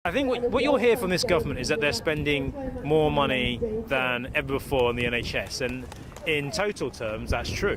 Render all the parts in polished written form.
I think what you'll hear from this government is that they're spending more money than ever before on the NHS, and in total terms, that's true.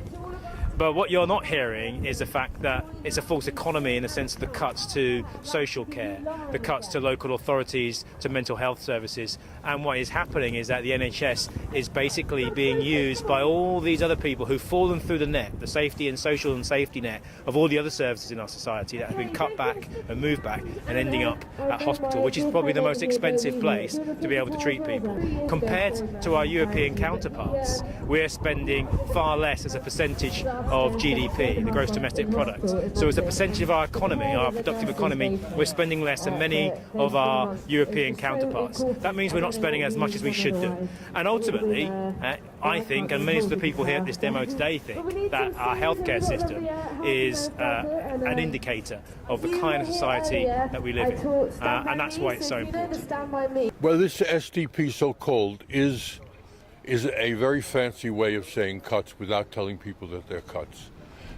But what you're not hearing is the fact that it's a false economy in the sense of the cuts to social care, the cuts to local authorities, to mental health services. And what is happening is that the NHS is basically being used by all these other people who've fallen through the net, the safety and social and safety net of all the other services in our society that have been cut back and moved back and ending up at hospital, which is probably the most expensive place to be able to treat people. Compared to our European counterparts, we're spending far less as a percentage of GDP, the gross domestic product. So as a percentage of our economy, our productive economy, we're spending less than many of our European counterparts. That means we're not spending as much as we should do. And ultimately, I think, and many of the people here at this demo today think, that our healthcare system is an indicator of the kind of society that we live in. And that's why it's so important. Well, this SDP so-called is a very fancy way of saying cuts without telling people that they're cuts.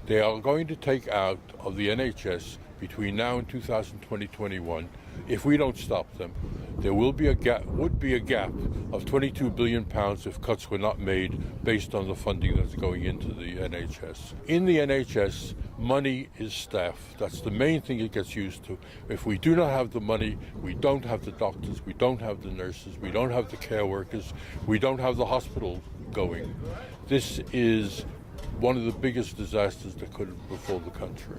They are going to take out of the NHS between now and 2020-21, if we don't stop them, there would be a gap of £22 billion if cuts were not made based on the funding that's going into the NHS. In the NHS, money is staff. That's the main thing it gets used to. If we do not have the money, we don't have the doctors, we don't have the nurses, we don't have the care workers, we don't have the hospital going. This is one of the biggest disasters that could have befall the country.